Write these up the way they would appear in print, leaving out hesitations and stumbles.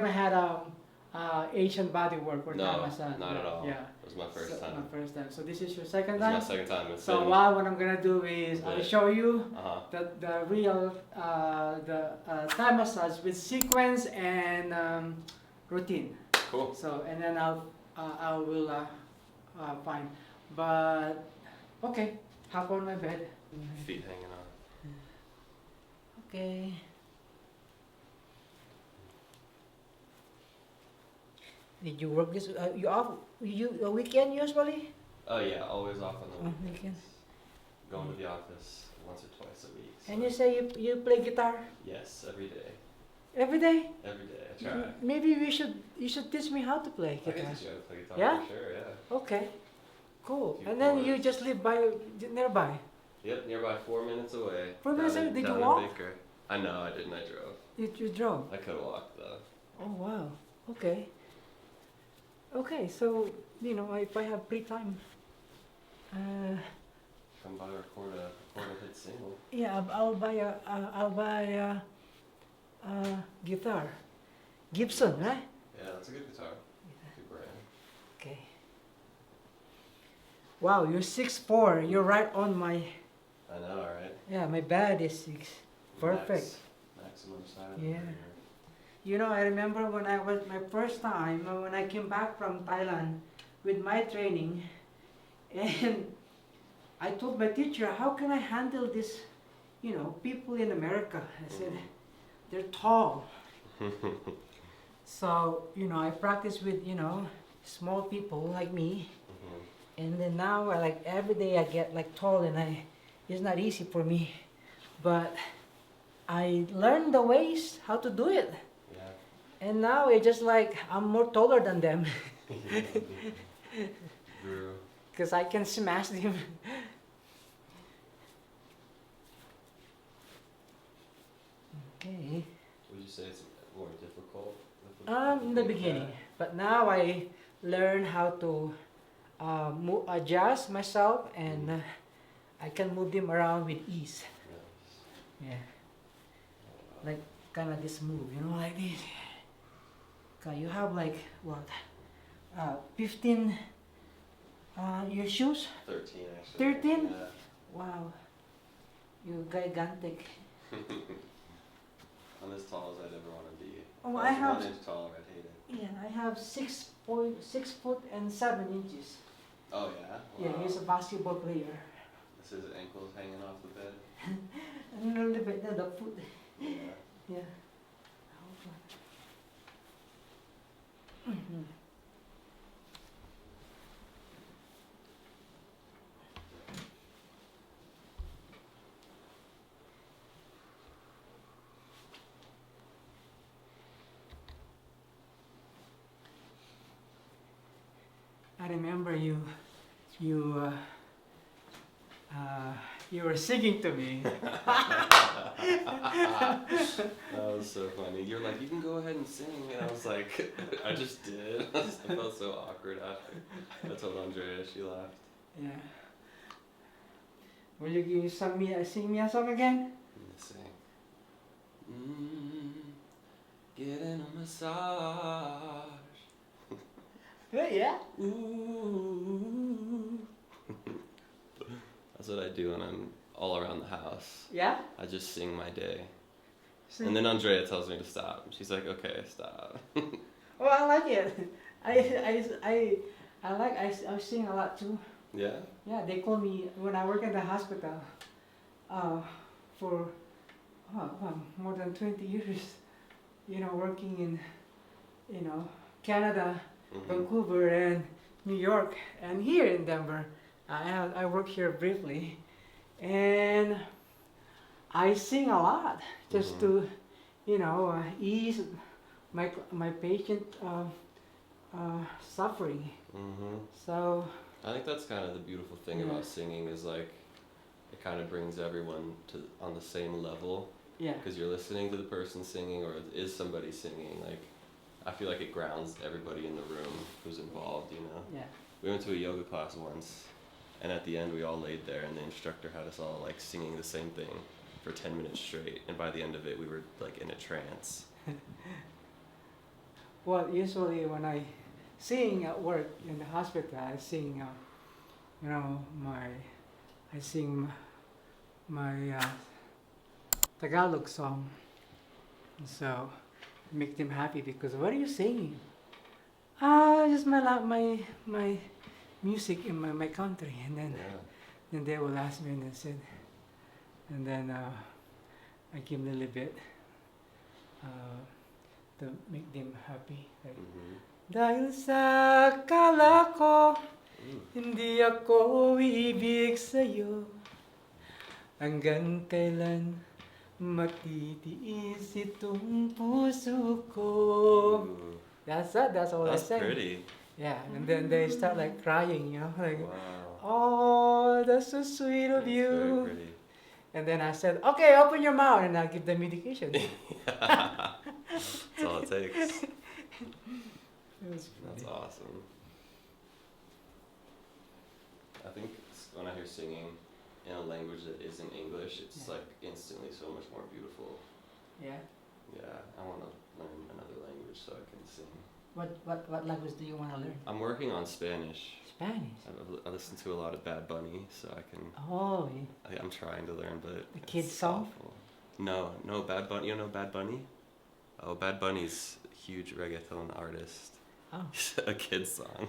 never had Asian bodywork or Thai No, massage? not at all. Yeah. It was my first time. My first time. So this is your second This is time? my second time. It's So been, what I'm gonna do is I'll show you the real Thai massage with sequence and routine. cool. So and then I will find. But okay, hop on my bed. Feet hanging on. Okay. Did you work this? You off? You a weekend usually? Oh yeah, always off on the weekends. Weekend. Going to the office once or twice a week. So. And you say you play guitar Yes, every day. every day? Every day, I try. Maybe you should teach me how to play I guitar. can teach you how to play guitar Yeah? for sure, yeah. Okay, cool. Few And then chords. you just live nearby. Yep, nearby, 4 minutes away. 4 minutes Down away? in- Did you down in walk? Baker. I know, I didn't, I drove. You drove. I could walk though. Oh wow. Okay. Okay, so if I have free time, Come by, record a hit single. yeah, I'll buy a guitar. Gibson, right? Yeah, that's a good guitar. Good brand. Okay. Wow, you're 6'4". You're right on my. I know, right? Yeah, my bed is 6. Perfect. Maximum size. Yeah. I remember when I was my first time when I came back from Thailand with my training, and I told my teacher, how can I handle this, people in America? I said, they're tall. So, I practice with, small people like me. And then now every day I get tall, and it's not easy for me. But I learned the ways how to do it. Yeah. And now it's just I'm more taller than them. True. Because I can smash them. Okay. Would you say it's more difficult? In the beginning. But now I learn how to adjust myself, and I can move them around with ease. Nice. Yeah. Kind of this move, like this. Okay, you have what? 15 your shoes? 13 actually. 13? Yeah. Wow. You gigantic. I'm as tall as I'd ever want to be. Oh, If I was have. 1 inch taller, I'd hate it. Yeah, I have 6 foot and 7 inches. Oh yeah? Yeah, Wow. he's a basketball player. This is ankles hanging off the bed. And a little bit the foot. Yeah. Yeah. Mhm. I remember you were singing to me. That was so funny. You're like, you can go ahead and sing, and I was like, I just did. I felt so awkward after. I told Andrea, she laughed. Yeah. Will you sing me a song again? Let's sing. Getting a massage. Yeah. Ooh. That's what I do when I'm all around the house. Yeah. I just sing my day. Sing. And then Andrea tells me to stop. She's like, okay, stop. Oh, I like it. I sing a lot too. Yeah? Yeah, they call me when I work in the hospital. For more than 20 years, working in Canada, Vancouver, and New York, and here in Denver. I work here briefly, and I sing a lot just to, ease my patient suffering. So I think that's kind of the beautiful thing about singing is it kind of brings everyone on the same level. yeah, Because you're listening to the person singing, or is somebody singing. I feel like it grounds everybody in the room who's involved, yeah. We went to a yoga class once, and at the end we all laid there, and the instructor had us all singing the same thing for 10 minutes straight, and by the end of it we were in a trance. Well, usually when I sing at work in the hospital, I sing, you know, I sing my Tagalog song. So make them happy because what are you singing? Just my music in my country, and Yeah. then they will ask me and I said, and then I give them a little bit to make them happy. Like, Mm-hmm. dahil sa akala ko, Ooh. hindi ako ibig sa'yo. Hanggang kailan matitiis itong puso ko. Ooh. That's it, that's all That's I say. pretty. Yeah, and then they start like crying, you know, like, Wow. oh, that's so sweet of That's very you. pretty. And then I said, okay, open your mouth, and I'll give them medication. That's all it takes. It was That's funny. awesome. I think when I hear singing in a language that isn't English, it's Yeah. like instantly so much more beautiful. Yeah. Yeah, I want to learn another language so I can sing. What language do you want to learn? I'm working on Spanish. Spanish. I listen to a lot of Bad Bunny, so I can. Oh, I'm trying to learn, but The kids' it's song? awful. No, Bad Bunny. You know Bad Bunny? Oh, Bad Bunny's a huge reggaeton artist. oh. A kid's song.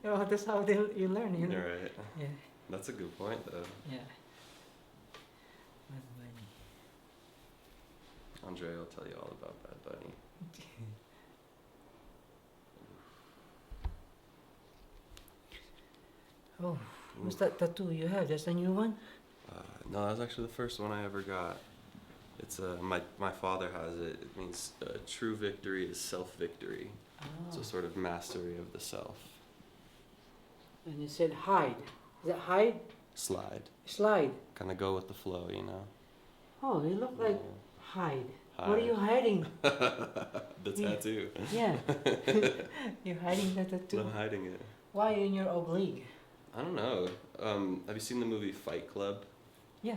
Oh, that's how you learn, you know. You're right. Yeah, That's a good point, though. yeah. Bad Bunny. Andre will tell you all about Bad Bunny. Oh, what's that tattoo you have? That's a new one? No, that was actually the first one I ever got. It's my father has it. It means true victory is self-victory. Oh. It's a sort of mastery of the self. And you said hide. Is that hide? Slide. Slide. Kind of go with the flow, you know. Oh, you look like hide. What are Hide. you hiding? The tattoo. Yeah. You're hiding the tattoo. I'm hiding it. Why in your oblique? I don't know. Have you seen the movie Fight Club? Yeah.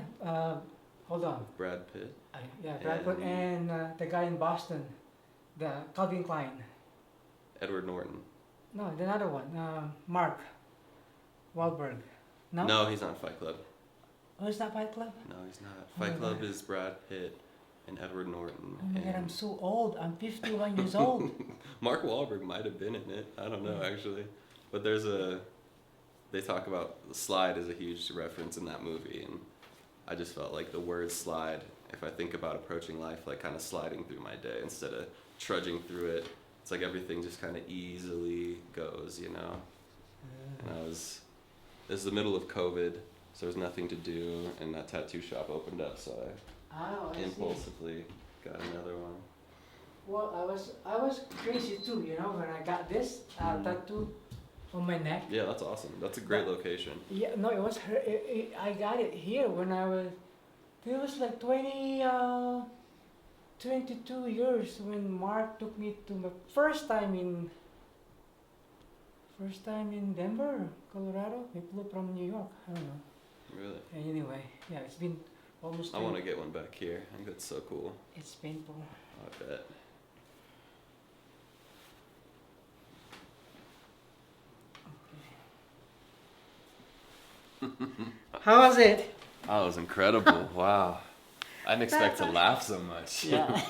Hold on. Brad Pitt. Yeah, Bradford and the guy in Boston, the Calvin Klein. Edward Norton. No, the other one. Mark Wahlberg. No. No, he's not in Fight Club. Oh, it's not Fight Club. No, he's not. Oh my Fight Club God. is Brad Pitt and Edward Norton. Oh my God, I'm and so old. I'm 51 years old. Mark Wahlberg might have been in it. I don't know actually, but they talk about slide is a huge reference in that movie, and I just felt like the word slide. If I think about approaching life like kind of sliding through my day instead of trudging through it, it's like everything just kind of easily goes, you know. And this is the middle of COVID, so there's nothing to do, and that tattoo shop opened up, so Oh, I I see. impulsively got another one. Well, I was crazy too, you know, when I got this tattoo on my neck. Yeah, that's awesome. That's a great location. Yeah, no, it was her. I got it here when I was. It was like 22 years when Mark took me to my first time in Denver, Colorado. We flew from New York. I don't know. Really. Anyway, yeah, it's been almost. I want to get one back here. I think that's so cool. It's painful. I bet. How was it? That was incredible. Wow. I didn't expect to laugh so much. Yeah.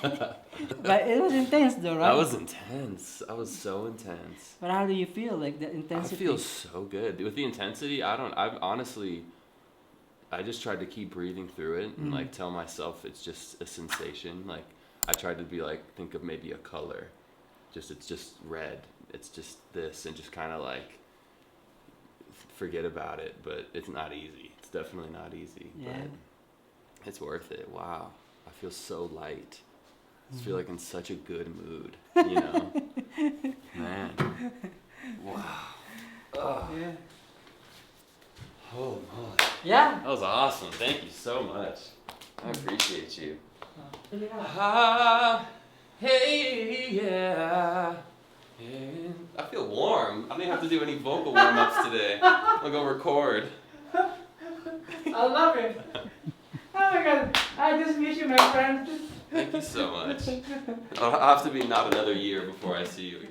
But it was intense though, right? That was intense. That was so intense. But how do you feel, like the intensity? I feel so good. With the intensity, I've honestly, I just tried to keep breathing through it and like tell myself it's just a sensation. Like I tried to be like, think of maybe a color. It's just red. It's just this, and just kind of like forget about it. But it's not easy. It's definitely not easy. Yeah. But it's worth it. Wow. I feel so light. I just feel like in such a good mood, you know? Man. Wow. Oh. Yeah. Oh, my. Yeah. That was awesome. Thank you so much. I appreciate you. Yeah. Ah, hey, yeah. Yeah. I feel warm. I don't even have to do any vocal warm-ups today. I'll go record. I love it. Oh my God, I just miss you, my friend. Thank you so much. I'll have to be not another year before I see you